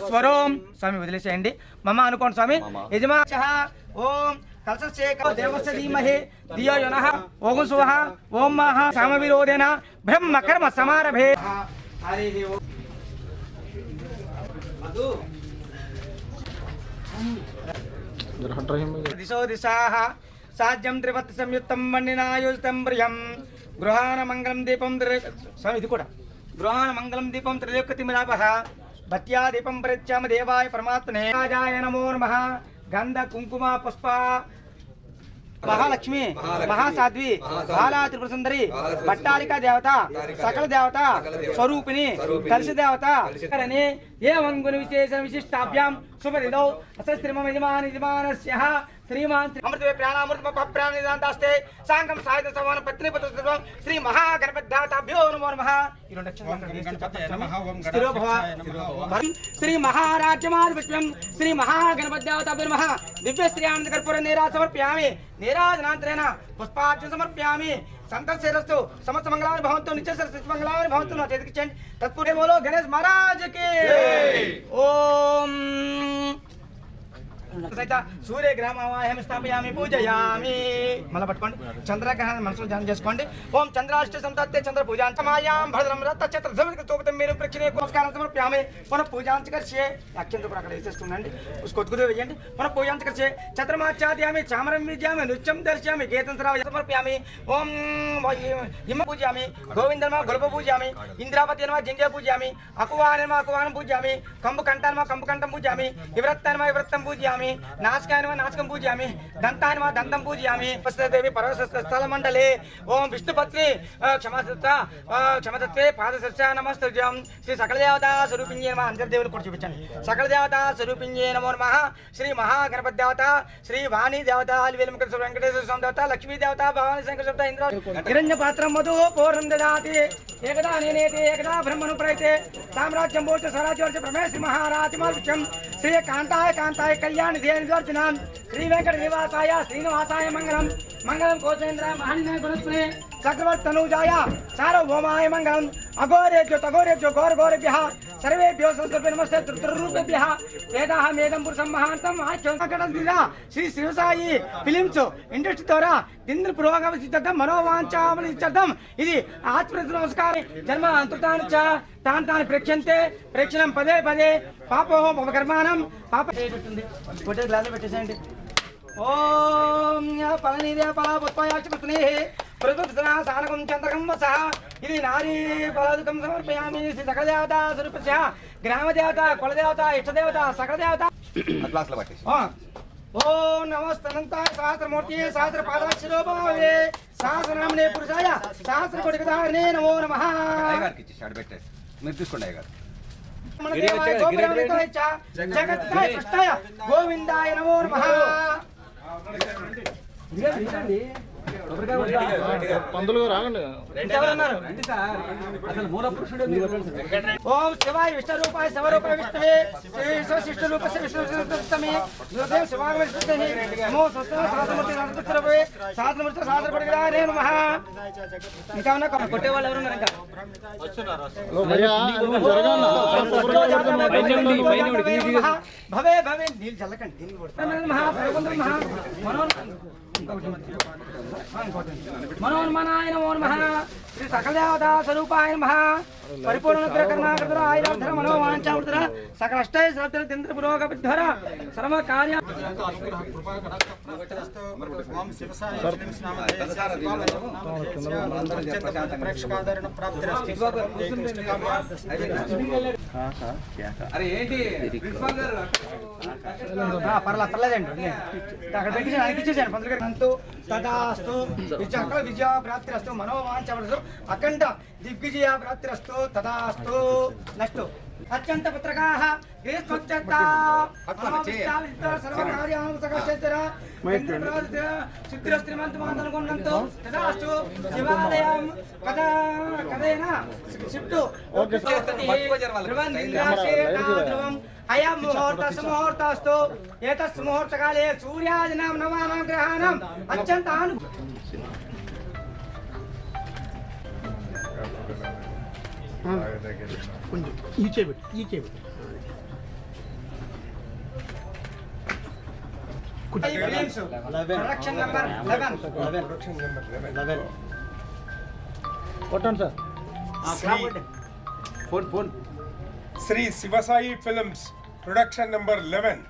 స్వరం స్వామి వదిలేసేయండి. మమ అనుకోండి స్వామి. యజమా ఓం కలశేఖ దేవస్య ధీమహి ధియో యో నః ఓం స్వః ఓం మహా సమవిరోధేన బ్రహ్మ కర్మ సమారభే. హరి ఓం. దిశో దిశాః సాధ్యం త్రివత్ సంయుక్తం వన్నినాయుస్తం ప్రియం గృహాన మంగళం దీపం స్వామి ఇది కూడా గృహాన మంగళం దీపం త్రిలోక్యతిమిరాపః భత్యా దీపం పరిత్యామ దేవాయ పరమాత్మనే రాజాయ నమో నమః. గంధ కుంకుమ పుష్ప महालक्ष्मी महासाध्वी बाला त्रिपुर सुंदरी भट्टारिका देवता सकल देवता स्वरूपिणी कलश देवता एवं गुण विशेष विशिष्टाभ्याम शुभ दिनौ यजमानस्य श्रीमान अमृत प्राणामृत प्राणिदास्ते सांगम साहित समान पत्नी पत्र श्री महागणपत्याभ्यो नमो नमः. श्री महाराज्यमार्विष्णुं श्री महागणपत्याभ्यो नमः. दिव्य श्री आनंद कर्पूर नीरा समर्पयामि. नीराजनान्तरेण पुष्पार्चन समर्पयामि. संतोषेरस्तु समस्त मंगलानि भवन्तु नित्यस्य मंगलानि भवन्तु. न चेत् तत्पूर्वे बोलो गणेश महाराज की ओम. सूर्य ग्रहमावाहं स्थापयामि पूजयामि. మళ్ళీ పట్టుకోండి. చంద్రగ్రహణం మనసులో ధ్యానం చేసుకోండి. ఓం చంద్రాష్ట సంతత్తే చంద్ర పూజాం సమాయాం భద్రం రత్నక్షత్ర ధృవకృతోపతం మీరు ప్రక్షిణే నమస్కారం సమర్పయామి. పునః పూజాంచ కర్షే అక్షంత కూడా అక్కడ వేసేస్తుండండి. उसको వేయండి. పునః పూజాంచ కర్షే చత్రమాచార్యామి చామరం విద్యామి నృత్యం దర్శయామి గీతం శ్రావయ సమర్పయామి. ఓం హిమ పూజయామి గోవిందనమ గొలప పూజయామి ఇంద్రాపతి నమ జింగే పూజయామి అకువానమ అకువానం పూజయామి కంబు కంఠానమ కంబు కంఠం పూజయామి వివృత్తనమ వివృత్తం పూజయామి नाशकाय नमः नाशकं पूजयामि दंताय नमः दंतं पूजयामि. देवी पर्वतस्थल मंडले ओम विष्णुपत्नी क्षमतत्वे पादसस्या नमस्तुभ्यं. श्री सकल देवता स्वरूपिण्ये नमः. अंदर దేవుని కూడా చూపించండి. सकल देवता स्वरूपिण्ये नमो नमः. श्री महागणपति देवता श्री वाणी देवता वेलमुख वेंकटेश्वर स्वामी देवता लक्ष्मी देवता भवानी शंकर देवता इंद्र हिरण्य पात्रं मधु पूर्णं ददाति एकदा नेनेति एकदा ब्रह्मणु प्रयते साम्राज्यं भूत स्वराज्यवर्च प्रमेश महाराज मार्विष्यं श्री कांताय कांताय कल्याण ध्यान श्री वेंकट निवासाय श्रीनिवासाय मंगलम मंगलम कोचेन्द्र महानिनाय गुणस्पने चक्रवर्ती तनुजाय सार्वभौमाय मंगलम. अघोरेभ्यो तघोरेभ्यो घोर घोरेभ्यः सर्वेभ्यो संस्कृते नमस्ते त्ररूपेभ्यः. वेदाः मेदं पुरुषं महान्तम् आख्यानं श्री शिवसाई फिल्म्स इंडस्ट्री द्वारा दिन पुरोगमसिद्धं मनोवाञ्छामनित्यर्थम् इति आत्मप्रति नमस्कारे जन्म अंतुतानि च तान् तान् प्रेक्ष्यन्ते प्रेक्षणं पदे पदे पापोः पापकर्माणं पाप कोटे ग्लास పెట్టేసేయండి. ఓం పలనీదే పలా పుష్పయాక్షపత్నేః ప్రతుద్నా సానకం చంద్రకం వసః ఇది నారీ పలాదుకం సమర్పయామి. శ్రీ సకల దేవతా స్వరూపస్య గ్రామ దేవత కుల దేవత ఇష్ట దేవత సకల దేవత క్లాస్ లో పట్టేసి ఓం నమస్తనంతాయ సహస్రమూర్తి సహస్ర పాదాక్షరోభావే సహస్రనామనే పురుషాయ సహస్ర కోటికధారణే నమో నమః. అయ్యగారికి ఇచ్చి షాడ్ పెట్టేసి మీరు తీసుకోండి అయ్యగారు. జగత్తాయ సృష్టాయ గోవిందాయ నమో నమః. పందులు రాగండి. ఓం శివాయ విష్ణురూపాయ శివరూపాయ విష్ణువే శిష్ట రూపస్య విష్ణుస్తమే శివాయ విష్ణుతే నమో స్వస్తి సహస్రమూర్తి నమస్తే సహస్రమూర్తి సహస్ర పడిగానే నమః. ఇంకా ఉన్న కొట్టే వాళ్ళు ఎవరు ఉన్నారు? ఇంకా భవే భవే నీళ్ళు చల్లకండి. దీన్ని కొడతాను मनोन्मनाय नमो नमः. श्री सकल देवता स्वरूपाय नमः. परिपूर्ण करुणाकृतर आयुर्धर मनोवांछावृतर सकल अष्टय श्रद्धर दिन्द्र पुरोगपिद्धर सर्व कार्य ओम शिवसाय फिल्म्स नाम प्रेक्षकादरण प्राप्तिरस्तु. అరే ఏంటి ప్రిన్సిపల్ గారు పర్లేదండి అక్కడ పెట్టి ఇచ్చేసాను పంతులు గారు. అంతు తదాస్తు విజయ విజయ ప్రాప్తిరస్తు మనోవాంఛావృతు అఖండ దిగ్విజయ ప్రాప్తిరస్తు తదాస్తు. నెక్స్ట్ అత్యంత పుత్రకాః గ్రీష్మోత్సవ సిద్ధిరస్త్రీమంతమాంతనుకున్నంతు తదాస్తు. శివాలయం కథేన షిఫ్టు ధ్రువం అయం ముహూర్తస్ ముహూర్తస్తు. ఏతస్ ముహూర్తకాలే సూర్యాదినాం నవానాం గ్రహాణం అత్యంత కొంచెం ఈ చేపెట్టి ఫిలిమ్స్ ప్రొడక్షన్ నెంబర్ 11 కొట్టండి sir. Phone Shri Sivasai films production number 11.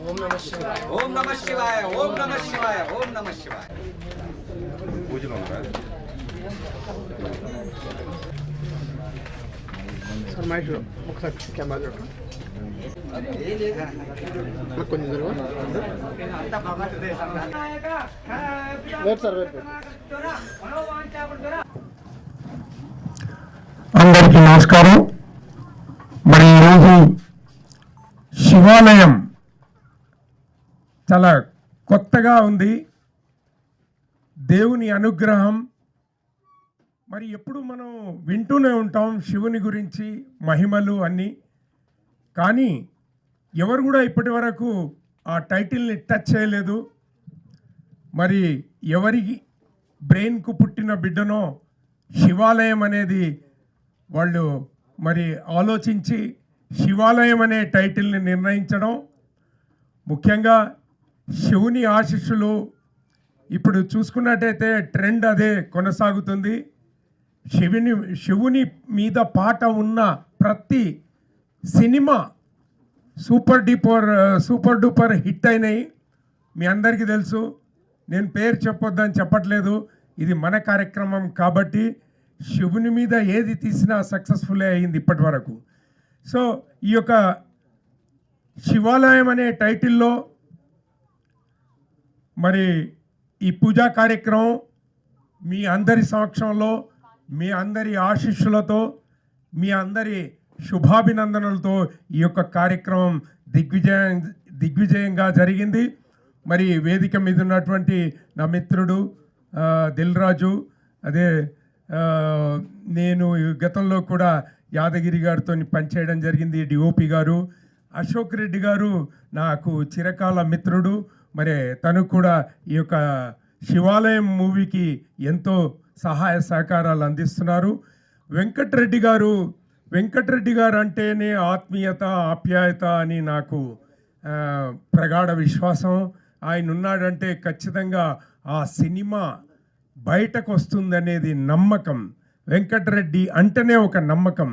ఓం నమ శివాయ, ఓం నమ శివాయ, ఓం నమ శివాయ. పూజలు ఉన్నారా? సార్ మైక్ ఒకసారి కెమెరా చూడండి. కొంచెం జరుగు. Wait sir, wait. అందరికీ నమస్కారం. మరి ఈరోజు శివాలయం చాలా కొత్తగా ఉంది. దేవుని అనుగ్రహం మరి ఎప్పుడు మనం వింటూనే ఉంటాం శివుని గురించి మహిమలు అన్నీ, కానీ ఎవరు కూడా ఇప్పటి వరకు ఆ టైటిల్ని టచ్ చేయలేదు. మరి ఎవరి బ్రెయిన్కు పుట్టిన బిడ్డనో శివాలయం అనేది వాళ్ళు మరి ఆలోచించి శివాలయం అనే టైటిల్ని నిర్ణయించడం, ముఖ్యంగా శివుని ఆశీస్సులు ఇప్పుడు చూసుకున్నట్టయితే ట్రెండ్ అదే కొనసాగుతుంది. శివుని మీద పాట ఉన్న ప్రతి సినిమా సూపర్ డూపర్ హిట్ అయినాయి. మీ అందరికీ తెలుసు, నేను పేరు చెప్పొద్దని చెప్పట్లేదు, ఇది మన కార్యక్రమం కాబట్టి శివుని మీద ఏది తీసినా సక్సెస్ఫుల్లే అయింది ఇప్పటి వరకు. సో ఈ యొక్క శివాలయం అనే టైటిల్లో మరి ఈ పూజా కార్యక్రమం మీ అందరి సమక్షంలో, మీ అందరి ఆశీస్సులతో, మీ అందరి శుభాభినందనలతో ఈ యొక్క కార్యక్రమం దిగ్విజయంగా జరిగింది. మరి వేదిక మీద ఉన్నటువంటి నా మిత్రుడు దిల్ రాజు, అదే నేను గతంలో కూడా యాదగిరి గారితో పనిచేయడం జరిగింది, డిఓపి గారు, అశోక్ రెడ్డి గారు నాకు చిరకాల మిత్రుడు. మరి తను కూడా ఈ యొక్క శివాలయం మూవీకి ఎంతో సహాయ సహకారాలు అందిస్తున్నారు. వెంకటరెడ్డి గారు అంటేనే ఆత్మీయత, ఆప్యాయత అని నాకు ప్రగాఢ విశ్వాసం. ఆయన ఉన్నాడంటే ఖచ్చితంగా ఆ సినిమా బయటకు వస్తుందనేది నమ్మకం. వెంకటరెడ్డి అంటేనే ఒక నమ్మకం.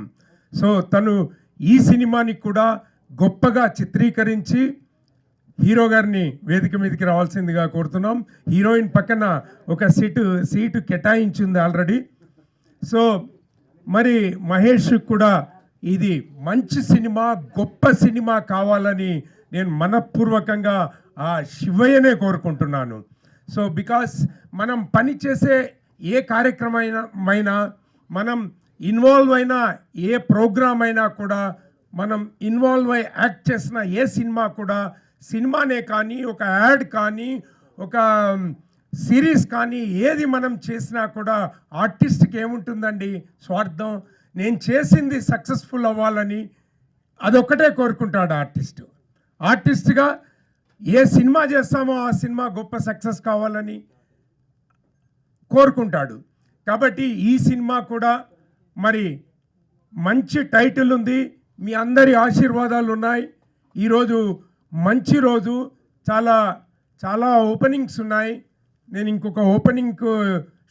సో తను ఈ సినిమాని కూడా గొప్పగా చిత్రీకరించి హీరో గారిని వేదిక మీదకి రావాల్సిందిగా కోరుతున్నాం. హీరోయిన్ పక్కన ఒక సీటు కేటాయించింది ఆల్రెడీ. సో మరి మహేష్ కూడా ఇది మంచి సినిమా, గొప్ప సినిమా కావాలని నేను మనపూర్వకంగా ఆ శివయ్యనే కోరుకుంటున్నాను. సో బికాస్ మనం పనిచేసే ఏ కార్యక్రమైనా, మనం ఇన్వాల్వ్ అయినా ఏ ప్రోగ్రామ్ అయినా కూడా, మనం ఇన్వాల్వ్ అయి యాక్ట్ చేసిన ఏ సినిమా కూడా, సినిమానే కానీ, ఒక యాడ్ కానీ, ఒక సిరీస్ కానీ, ఏది మనం చేసినా కూడా ఆర్టిస్ట్కి ఏముంటుందండి, స్వార్థం. నేను చేసింది సక్సెస్ఫుల్ అవ్వాలని అదొక్కటే కోరుకుంటాడు ఆర్టిస్ట్గా. ఏ సినిమా చేస్తామో ఆ సినిమా గొప్ప సక్సెస్ కావాలని కోరుకుంటాడు. కాబట్టి ఈ సినిమా కూడా మరి మంచి టైటిల్ ఉంది, మీ అందరి ఆశీర్వాదాలు ఉన్నాయి. ఈరోజు మంచి రోజు, చాలా ఓపెనింగ్స్ ఉన్నాయి. నేను ఇంకొక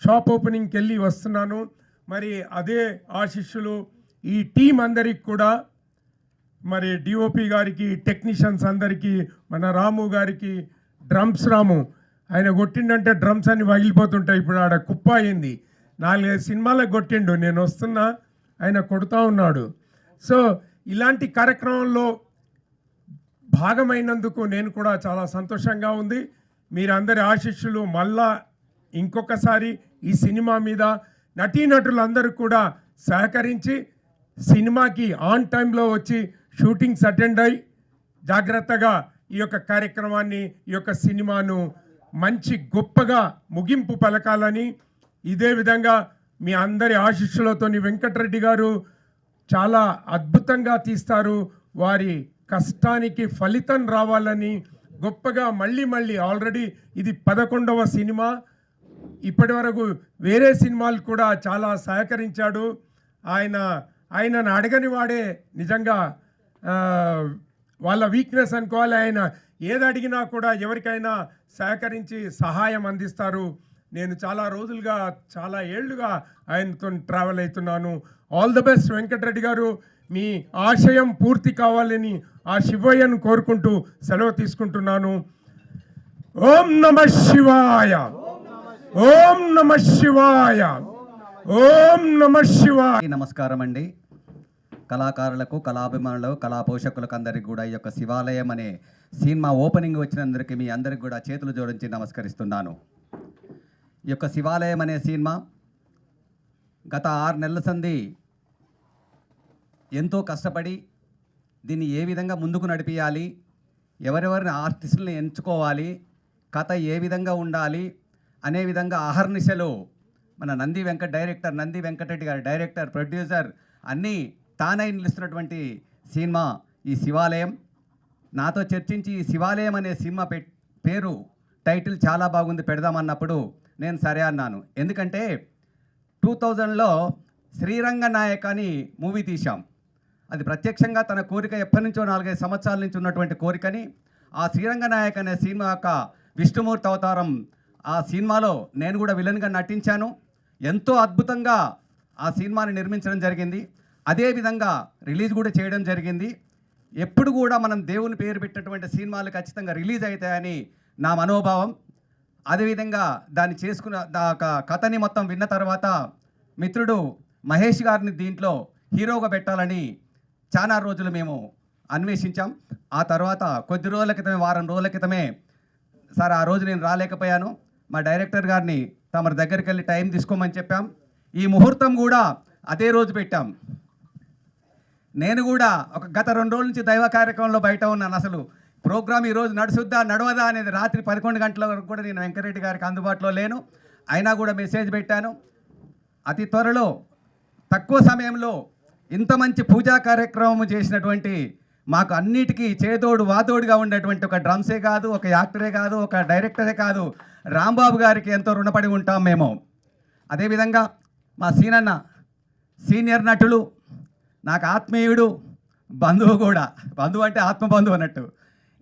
షాప్ ఓపెనింగ్కి వెళ్ళి వస్తున్నాను. మరి అదే ఆశీస్సులు ఈ టీం అందరికి కూడా, మరి డిఓపి గారికి, టెక్నీషియన్స్ అందరికీ, మన రాము గారికి, డ్రమ్స్ రాము, ఆయన కొట్టిండంటే డ్రమ్స్ అన్ని పగిలిపోతుంటాయి. ఇప్పుడు ఆడ కుప్ప అయింది, 4-5 సినిమాలకు కొట్టిండు, నేను వస్తున్నా ఆయన కొడుతూ ఉన్నాడు. సో ఇలాంటి కార్యక్రమంలో భాగమైనందుకు నేను కూడా చాలా సంతోషంగా ఉంది. మీరందరి ఆశీస్సులు మళ్ళా ఇంకొకసారి ఈ సినిమా మీద నటీనటులందరూ కూడా సహకరించి సినిమాకి ఆన్ టైంలో వచ్చి షూటింగ్స్ అటెండ్ అయ్యి జాగ్రత్తగా ఈ యొక్క కార్యక్రమాన్ని, ఈ యొక్క సినిమాను మంచి గొప్పగా ముగింపు పలకాలని, ఇదే విధంగా మీ అందరి ఆశీస్సులతో వెంకటరెడ్డి గారు చాలా అద్భుతంగా తీస్తారు, వారి కష్టానికి ఫలితం రావాలని గొప్పగా మళ్ళీ ఆల్రెడీ ఇది 11వ సినిమా. ఇప్పటి వరకు వేరే సినిమాలు కూడా చాలా సహకరించాడు. ఆయనను అడగని వాడే నిజంగా వాళ్ళ వీక్నెస్ అనుకోవాలి. ఆయన ఏది అడిగినా కూడా ఎవరికైనా సహకరించి సహాయం అందిస్తారు. నేను చాలా రోజులుగా చాలా ఏళ్లుగా ఆయనతో ట్రావెల్ అవుతున్నాను. ఆల్ ద బెస్ట్ వెంకటరెడ్డి గారు. మీ ఆశయం పూర్తి కావాలని ఆ శివయ్యను కోరుకుంటూ సెలవు తీసుకుంటున్నాను. ఓం నమః శివాయ, ఓం నమః శివాయ, ఓం నమః శివాయ. నమస్కారం అండి. కళాకారులకు, కళాభిమానులకు, కళా పోషకులకు అందరికీ కూడా ఈ యొక్క శివాలయం అనే సినిమా ఓపెనింగ్ వచ్చినందుకు మీ అందరికి కూడా చేతులు జోడించి నమస్కరిస్తున్నాను. ఈ యొక్క శివాలయం అనే సినిమా గత 6 నెలల సంది ఎంతో కష్టపడి దీన్ని ఏ విధంగా ముందుకు నడిపించాలి, ఎవరెవరిని ఆర్టిస్టులను ఎంచుకోవాలి, కథ ఏ విధంగా ఉండాలి అనే విధంగా అహర్నిశలు మన నంది వెంకటరెడ్డి గారు డైరెక్టర్, ప్రొడ్యూసర్ అన్నీ తానై నిలుస్తున్నటువంటి సినిమా ఈ శివాలయం. నాతో చర్చించి ఈ శివాలయం అనే సినిమా పేరు టైటిల్ చాలా బాగుంది పెడదామన్నప్పుడు నేను సరే అన్నాను. ఎందుకంటే 2000లో శ్రీరంగనాయక్ అని మూవీ తీశాం. అది ప్రత్యక్షంగా తన కోరిక ఎప్పటి నుంచో 4-5 సంవత్సరాల నుంచి ఉన్నటువంటి కోరికని ఆ శ్రీరంగనాయక్ అనే సినిమా యొక్క విష్ణుమూర్తి అవతారం ఆ సినిమాలో నేను కూడా విలన్గా నటించాను. ఎంతో అద్భుతంగా ఆ సినిమాని నిర్మించడం జరిగింది. అదేవిధంగా రిలీజ్ కూడా చేయడం జరిగింది. ఎప్పుడు కూడా మనం దేవుని పేరు పెట్టినటువంటి సినిమాలు ఖచ్చితంగా రిలీజ్ అవుతాయని నా మనోభావం. అదేవిధంగా దాన్ని చేసుకున్న కథని మొత్తం విన్న తర్వాత మిత్రుడు మహేష్ గారిని దీంట్లో హీరోగా పెట్టాలని చాలా రోజులు మేము అన్వేషించాం. ఆ తర్వాత కొద్ది రోజుల క్రితమే, వారం రోజుల క్రితమే, సార్ ఆ రోజు నేను రాలేకపోయాను, మా డైరెక్టర్ గారిని తమ దగ్గరికి వెళ్ళి టైం తీసుకోమని చెప్పాం. ఈ ముహూర్తం కూడా అదే రోజు పెట్టాం. నేను కూడా ఒక గత 2 రోజుల నుంచి దైవ కార్యక్రమంలో బయట ఉన్నాను. అసలు ప్రోగ్రామ్ ఈరోజు నడుచుద్దా నడవదా అనేది రాత్రి 11 గంటల వరకు కూడా నేను వెంకటరెడ్డి గారికి అందుబాటులో లేను. అయినా కూడా మెసేజ్ పెట్టాను. అతి త్వరలో తక్కువ సమయంలో ఇంత మంచి పూజా కార్యక్రమం చేసినటువంటి మాకు అన్నిటికీ చేదోడు వాదోడుగా ఉండేటువంటి ఒక డ్రమ్సే కాదు, ఒక యాక్టరే కాదు, ఒక డైరెక్టరే కాదు, రాంబాబు గారికి ఎంతో రుణపడి ఉంటాం మేము. అదేవిధంగా మా సీనన్న సీనియర్ నటులు, నాకు ఆత్మీయుడు, బంధువు కూడా. బంధువు అంటే ఆత్మబంధువు అన్నట్టు.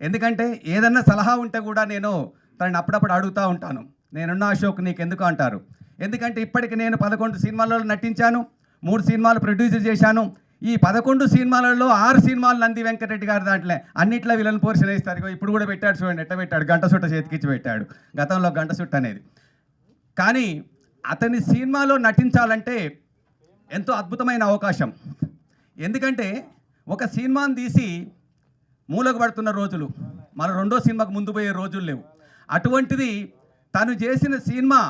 ఎందుకంటే ఏదన్నా సలహా ఉంటే కూడా నేను తనని అప్పుడప్పుడు అడుగుతూ ఉంటాను. నేనున్న అశోక్ నీకు ఎందుకు అంటారు. ఎందుకంటే ఇప్పటికి నేను 11 సినిమాలలో నటించాను, 3 సినిమాలు ప్రొడ్యూస్ చేశాను. ఈ 11 సినిమాలలో 6 సినిమాలు నంది వెంకటరెడ్డి గారి దాంట్లో అన్నిట్లో విలన్ పోర్షన్ వేస్తారు. ఇప్పుడు కూడా పెట్టాడు చూడండి, ఎట్ట పెట్టాడు, గంట సుట్ట చేతికిచ్చి పెట్టాడు. గతంలో గంట సుట్ట అనేది. కానీ అతని సినిమాలో నటించాలంటే ఎంతో అద్భుతమైన అవకాశం. ఎందుకంటే ఒక సినిమాని తీసి మూలకు పడుతున్న రోజులు, మన రెండో సినిమాకు ముందు పోయే రోజులు లేవు. అటువంటిది తను చేసిన సినిమా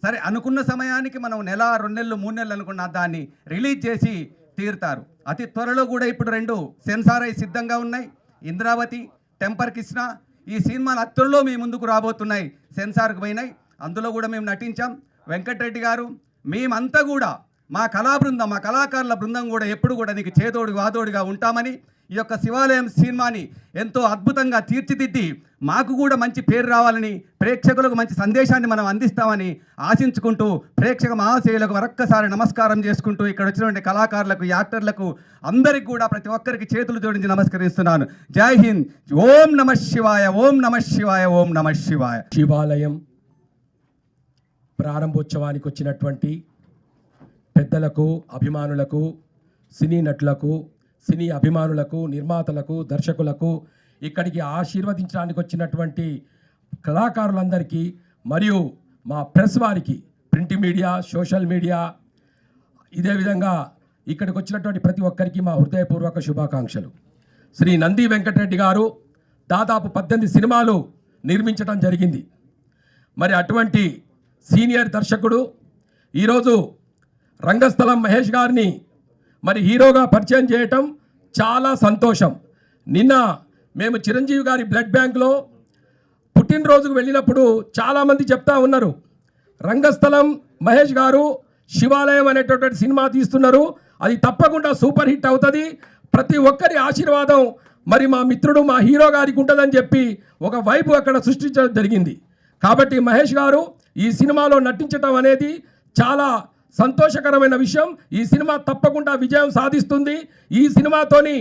సరే అనుకున్న సమయానికి మనం 1, 2 నెలలు, 3 నెలలు అనుకున్న దాన్ని రిలీజ్ చేసి తీరుతారు. అతి త్వరలో కూడా ఇప్పుడు 2 సెన్సార్ అయి సిద్ధంగా ఉన్నాయి. ఇంద్రావతి, టెంపర్ కృష్ణ ఈ సినిమాలు అత్తుల్లో మీ ముందుకు రాబోతున్నాయి. సెన్సార్కి పోయినాయి. అందులో కూడా మేము నటించాం. వెంకటరెడ్డి గారు మేమంతా కూడా మా కళాబృందం, మా కళాకారుల బృందం కూడా ఎప్పుడు కూడా నీకు చేదోడు వాదోడుగా ఉంటామని ఈ యొక్క శివాలయం సినిమాని ఎంతో అద్భుతంగా తీర్చిదిద్ది మాకు కూడా మంచి పేరు రావాలని, ప్రేక్షకులకు మంచి సందేశాన్ని మనం అందిస్తామని ఆశించుకుంటూ ప్రేక్షక మహాశయులకు మరొక్కసారి నమస్కారం చేసుకుంటూ ఇక్కడ వచ్చినటువంటి కళాకారులకు, యాక్టర్లకు అందరికి కూడా ప్రతి ఒక్కరికి చేతులు జోడించి నమస్కరిస్తున్నాను. జై హింద్. ఓం నమః శివాయ, ఓం నమః శివాయ, ఓం నమః శివాయ. శివాలయం ప్రారంభోత్సవానికి వచ్చినటువంటి పెద్దలకు, అభిమానులకు, సినీ నటులకు, సినీ అభిమానులకు, నిర్మాతలకు, దర్శకులకు, ఇక్కడికి ఆశీర్వదించడానికి వచ్చినటువంటి కళాకారులందరికీ, మరియు మా ప్రెస్ వారికి, ప్రింట్ మీడియా, సోషల్ మీడియా, ఇదే విధంగా ఇక్కడికి వచ్చినటువంటి ప్రతి ఒక్కరికి మా హృదయపూర్వక శుభాకాంక్షలు. శ్రీ నంది వెంకటరెడ్డి గారు దాదాపు 18 సినిమాలు నిర్మించడం జరిగింది. మరి అటువంటి సీనియర్ దర్శకుడు ఈరోజు రంగస్థలం మహేష్ గారిని మరి హీరోగా పరిచయం చేయటం చాలా సంతోషం. నిన్న మేము చిరంజీవి గారి బ్లడ్ బ్యాంక్లో పుట్టినరోజుకు వెళ్ళినప్పుడు చాలామంది చెప్తా ఉన్నారు, రంగస్థలం మహేష్ గారు శివాలయం అనేటటువంటి సినిమా తీస్తున్నారు, అది తప్పకుండా సూపర్ హిట్ అవుతుంది, ప్రతి ఒక్కరి ఆశీర్వాదం మరి మా మిత్రుడు మా హీరో గారికి ఉంటుందని చెప్పి ఒక వైపు అక్కడ సృష్టించడం జరిగింది. కాబట్టి మహేష్ గారు ఈ సినిమాలో నటించడం అనేది చాలా సంతోషకరమైన విషయం. ఈ సినిమా తప్పకుండా విజయం సాధిస్తుంది. ఈ సినిమాతోని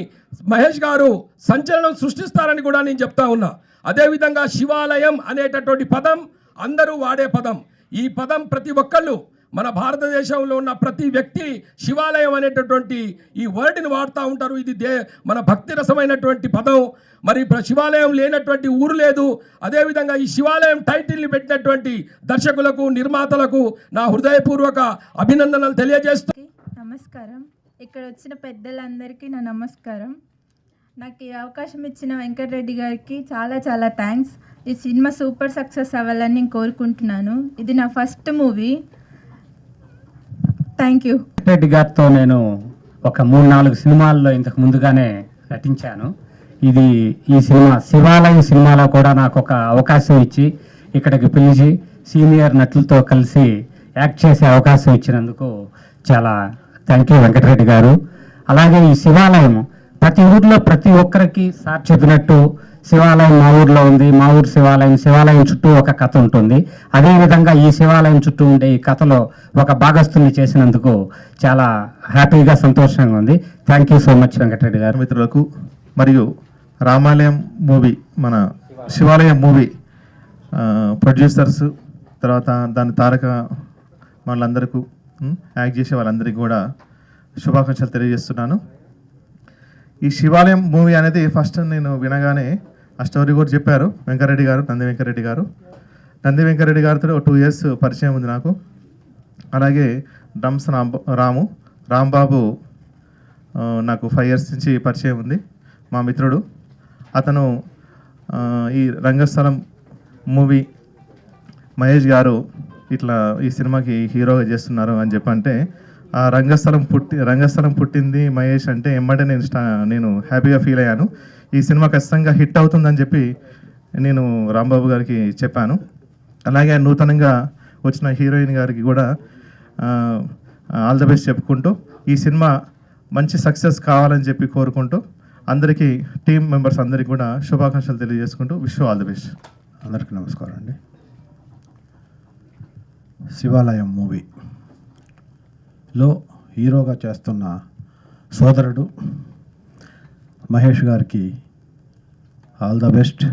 మహేష్ గారు సంచలనం సృష్టిస్తారని కూడా నేను చెప్తా ఉన్నా. అదేవిధంగా శివాలయం అనేటటువంటి పదం అందరూ వాడే పదం. ఈ పదం ప్రతి ఒక్కళ్ళు మన భారతదేశంలో ఉన్న ప్రతి వ్యక్తి శివాలయం అనేటటువంటి ఈ వర్డ్ని వాడుతూ ఉంటారు. ఇది మన భక్తి రసమైనటువంటి పదం. మరి శివాలయం లేనటువంటి ఊరు లేదు. అదేవిధంగా ఈ శివాలయం టైటిల్ని పెట్టినటువంటి దర్శకులకు, నిర్మాతలకు నా హృదయపూర్వక అభినందనలు తెలియజేస్తూ నమస్కారం. ఇక్కడ వచ్చిన పెద్దలందరికీ నా నమస్కారం. నాకు ఈ అవకాశం ఇచ్చిన వెంకటరెడ్డి గారికి చాలా చాలా థ్యాంక్స్. ఈ సినిమా సూపర్ సక్సెస్ అవ్వాలని నేను కోరుకుంటున్నాను. ఇది నా first movie. Thank you. Reddy గారితో నేను ఒక 3-4 సినిమాల్లో ఇంతకు ముందుగానే నటించాను. ఈ సినిమా శివాలయం సినిమాలో కూడా నాకు ఒక అవకాశం ఇచ్చి ఇక్కడికి పిలిచి సీనియర్ నటులతో కలిసి యాక్ట్ చేసే అవకాశం ఇచ్చినందుకు చాలా థ్యాంక్ యూ వెంకటరెడ్డి గారు. అలాగే ఈ శివాలయం ప్రతి ఊర్లో ప్రతి ఒక్కరికి సార్ చెప్పినట్టు శివాలయం మా ఊర్లో ఉంది. మా ఊరు శివాలయం చుట్టూ ఒక కథ ఉంటుంది. అదేవిధంగా ఈ శివాలయం చుట్టూ ఉండే ఈ కథలో ఒక భాగస్తుని చేసినందుకు చాలా హ్యాపీగా సంతోషంగా ఉంది. Thank you so much Venkatareddy garu. మిత్రులకు మరియు రామాలయం మూవీ, మన శివాలయం మూవీ ప్రొడ్యూసర్స్, తర్వాత దాని తారక వాళ్ళందరికీ యాక్ట్ చేసే వాళ్ళందరికీ కూడా శుభాకాంక్షలు తెలియజేస్తున్నాను. ఈ శివాలయం మూవీ అనేది ఫస్ట్ నేను వినగానే ఆ స్టోరీ కూడా చెప్పారు వెంకరెడ్డి గారు, నంది వెంకరెడ్డి గారితో 2 years పరిచయం ఉంది నాకు. అలాగే డ్రమ్స్ రాంబాబు నాకు 5 years నుంచి పరిచయం ఉంది, మా మిత్రుడు. అతను ఈ రంగస్థలం మూవీ మహేష్ గారు ఇట్లా ఈ సినిమాకి హీరోగా చేస్తున్నారు అని చెప్పంటే ఆ రంగస్థలం పుట్టింది మహేష్ అంటే ఎమ్మటే నేను హ్యాపీగా ఫీల్ అయ్యాను. ఈ సినిమా ఖచ్చితంగా హిట్ అవుతుందని చెప్పి నేను రాంబాబు గారికి చెప్పాను. అలాగే నూతనంగా వచ్చిన హీరోయిన్ గారికి కూడా ఆల్ ద బెస్ట్ చెప్పుకుంటూ ఈ సినిమా మంచి సక్సెస్ కావాలని చెప్పి కోరుకుంటూ అందరికీ టీమ్ మెంబర్స్ అందరికీ కూడా శుభాకాంక్షలు తెలియజేసుకుంటూ విష్ ఆల్ ది బెస్ట్. అందరికీ నమస్కారం అండి. శివాలయం మూవీలో హీరోగా చేస్తున్న సోదరుడు మహేష్ గారికి all the best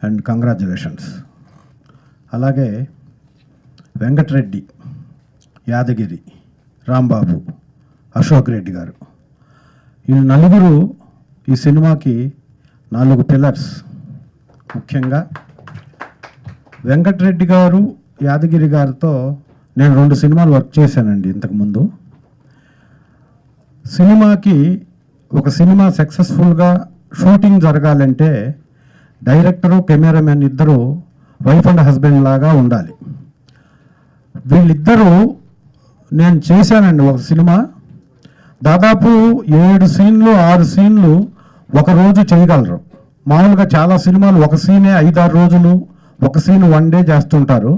and congratulations. అలాగే వెంకటరెడ్డి, యాదగిరి, రాంబాబు, అశోక్ రెడ్డి గారు, ఈ నలుగురు ఈ సినిమాకి 4 పిల్లర్స్. ముఖ్యంగా వెంకటరెడ్డి గారు, యాదగిరి గారితో నేను 2 సినిమాలు వర్క్ చేశానండి ఇంతకుముందు. ఒక సినిమా సక్సెస్ఫుల్గా షూటింగ్ జరగాలంటే డైరెక్టరు, కెమెరామెన్ ఇద్దరు వైఫ్ అండ్ హస్బెండ్ లాగా ఉండాలి. వీళ్ళిద్దరూ నేను చేశానండి ఒక సినిమా. దాదాపు 7 సీన్లు 6 సీన్లు ఒకరోజు చేయగలరు. మామూలుగా చాలా సినిమాలు ఒక సీనే 5-6 రోజులు, ఒక సీన్ 1 day చేస్తుంటారు.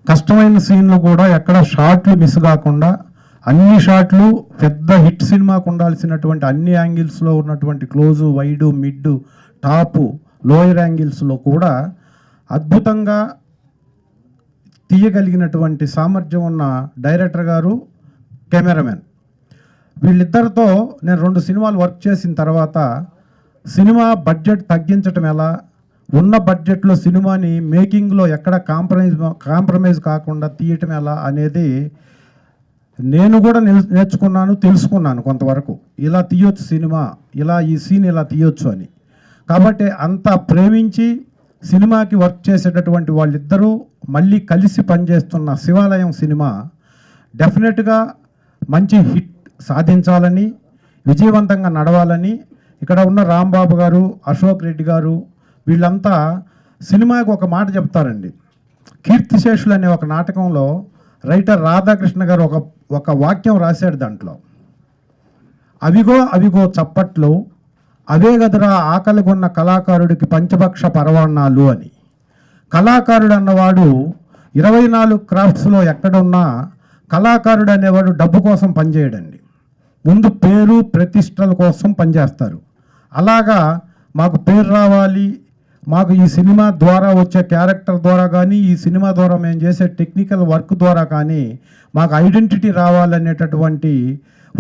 కష్టమైన సీన్లు కూడా ఎక్కడ షార్ట్లు మిస్ కాకుండా అన్ని షాట్లు పెద్ద హిట్ సినిమాకు ఉండాల్సినటువంటి అన్ని యాంగిల్స్లో ఉన్నటువంటి close, wide, mid, top, lower యాంగిల్స్లో కూడా అద్భుతంగా తీయగలిగినటువంటి సామర్థ్యం ఉన్న డైరెక్టర్ గారు, కెమెరామెన్, వీళ్ళిద్దరితో నేను 2 సినిమాలు వర్క్ చేసిన తర్వాత సినిమా బడ్జెట్ తగ్గించటం ఎలా, ఉన్న బడ్జెట్లో సినిమాని మేకింగ్లో ఎక్కడ కాంప్రమైజ్ కాకుండా తీయటం ఎలా అనేది నేను కూడా నేర్చుకున్నాను, తెలుసుకున్నాను కొంతవరకు. ఇలా తీయొచ్చు సినిమా, ఈ సీన్ ఇలా తీయొచ్చు అని. కాబట్టి అంత ప్రేమించి సినిమాకి వర్క్ చేసేటటువంటి వాళ్ళిద్దరూ మళ్ళీ కలిసి పనిచేస్తున్న శివాలయం సినిమా డెఫినెట్గా మంచి హిట్ సాధించాలని, విజయవంతంగా నడవాలని ఇక్కడ ఉన్న రాంబాబు గారు, అశోక్ రెడ్డి గారు వీళ్ళంతా సినిమాకి ఒక మాట చెప్తారండి. కీర్తిశేషులు అనే ఒక నాటకంలో రైటర్ రాధాకృష్ణ గారు ఒక వాక్యం రాశాడు. దాంట్లో అవిగో చప్పట్లు, అవే గదరా ఆకలిగొన్న కళాకారుడికి పంచభక్ష పరవాణాలు అని. కళాకారుడు అన్నవాడు 24 క్రాఫ్ట్స్లో ఎక్కడున్నా కళాకారుడు అనేవాడు డబ్బు కోసం పనిచేయడండి. ముందు పేరు ప్రతిష్టల కోసం పనిచేస్తారు. అలాగా మాకు పేరు రావాలి, మాకు ఈ సినిమా ద్వారా వచ్చే క్యారెక్టర్ ద్వారా కానీ, ఈ సినిమా ద్వారా మేము చేసే టెక్నికల్ వర్క్ ద్వారా కానీ మాకు ఐడెంటిటీ రావాలనేటటువంటి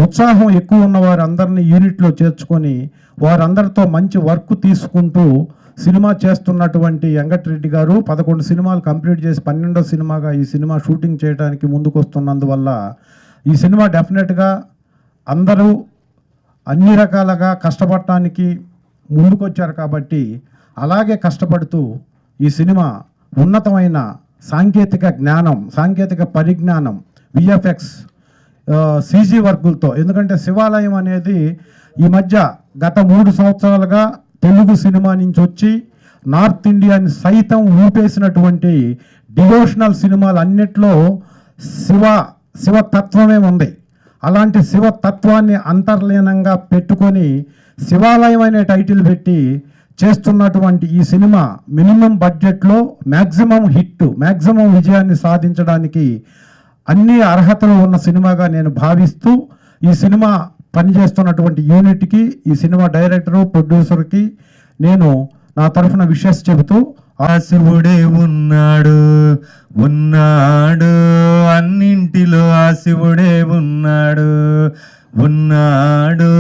ఉత్సాహం ఎక్కువ ఉన్న వారందరినీ యూనిట్లో చేర్చుకొని వారందరితో మంచి వర్క్ తీసుకుంటూ సినిమా చేస్తున్నటువంటి వెంకటరెడ్డి గారు 11 సినిమాలు కంప్లీట్ చేసి 12వ సినిమాగా ఈ సినిమా షూటింగ్ చేయడానికి ముందుకు వస్తున్నందువల్ల ఈ సినిమా డెఫినెట్గా అందరూ అన్ని రకాలుగా కష్టపడటానికి ముందుకొచ్చారు కాబట్టి అలాగే కష్టపడుతూ ఈ సినిమా ఉన్నతమైన సాంకేతిక జ్ఞానం, సాంకేతిక పరిజ్ఞానం, విఎఫ్ఎక్స్, సీజీ వర్కులతో, ఎందుకంటే శివాలయం అనేది ఈ మధ్య గత 3 సంవత్సరాలుగా తెలుగు సినిమా నుంచి వచ్చి నార్త్ ఇండియాని సైతం ఊపేసినటువంటి డివోషనల్ సినిమాలు అన్నిట్లో శివతత్వమే ఉంది. అలాంటి శివతత్వాన్ని అంతర్లీనంగా పెట్టుకొని శివాలయం అనే టైటిల్ పెట్టి చేస్తున్నటువంటి ఈ సినిమా మినిమం బడ్జెట్లో మ్యాక్సిమం హిట్, మ్యాక్సిమం విజయాన్ని సాధించడానికి అన్ని అర్హతలు ఉన్న సినిమాగా నేను భావిస్తూ ఈ సినిమా పనిచేస్తున్నటువంటి యూనిట్కి, ఈ సినిమా డైరెక్టరు, ప్రొడ్యూసర్కి నేను నా తరఫున విషెస్ చెబుతూ, ఆ శివుడే ఉన్నాడు ఉన్నాడు అన్నింటిలో ఆ శివుడే ఉన్నాడు ఉన్నాడు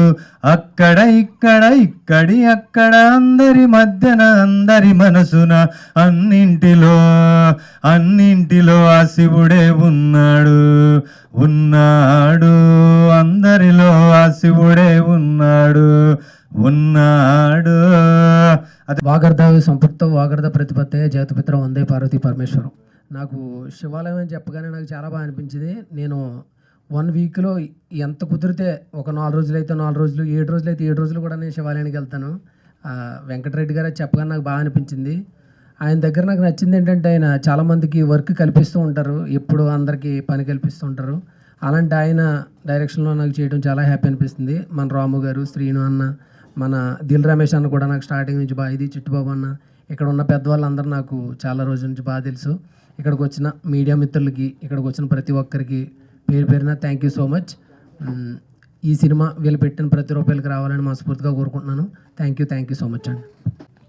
అక్కడ ఇక్కడ ఇక్కడి అక్కడ అందరి మధ్యన అందరి మనసున అన్నింటిలో ఆ శివుడే ఉన్నాడు ఉన్నాడు అందరిలో ఆ శివుడే ఉన్నాడు ఉన్నాడు. వాగర్ధావి సంపృక్త వాగర్ధ ప్రతిపత్తే జగత్పిత్ర వందే పార్వతీ పరమేశ్వరం. నాకు శివాలయం అని చెప్పగానే నాకు చాలా బాగా అనిపించింది. నేను 1 వీక్లో ఎంత కుదిరితే ఒక 4 రోజులైతే 4 రోజులు, 7 రోజులైతే 7 రోజులు కూడా నేను శివాలయానికి వెళ్తాను. వెంకటరెడ్డి గారు చెప్పగానే నాకు బాగా అనిపించింది. ఆయన దగ్గర నాకు నచ్చింది ఏంటంటే ఆయన చాలామందికి వర్క్ కల్పిస్తూ ఉంటారు, ఎప్పుడు అందరికీ పని కల్పిస్తూ ఉంటారు. అలాంటి ఆయన డైరెక్షన్లో నాకు చేయడం చాలా హ్యాపీ అనిపిస్తుంది. మన రాము గారు, శ్రీను అన్న, మన దిల్ రమేష్ అన్న కూడా నాకు స్టార్టింగ్ నుంచి బాగా, ఇది చిట్టుబాబు అన్న, ఇక్కడ ఉన్న పెద్దవాళ్ళందరూ నాకు చాలా రోజుల నుంచి బాగా తెలుసు. ఇక్కడికి వచ్చిన మీడియా మిత్రులకి, ఇక్కడికి వచ్చిన ప్రతి ఒక్కరికి పేరు పేరున థ్యాంక్ యూ సో మచ్. ఈ సినిమా వీళ్ళు పెట్టిన ప్రతి రూపాయలకి రావాలని మనస్ఫూర్తిగా కోరుకుంటున్నాను. థ్యాంక్ యూ సో మచ్ అండి.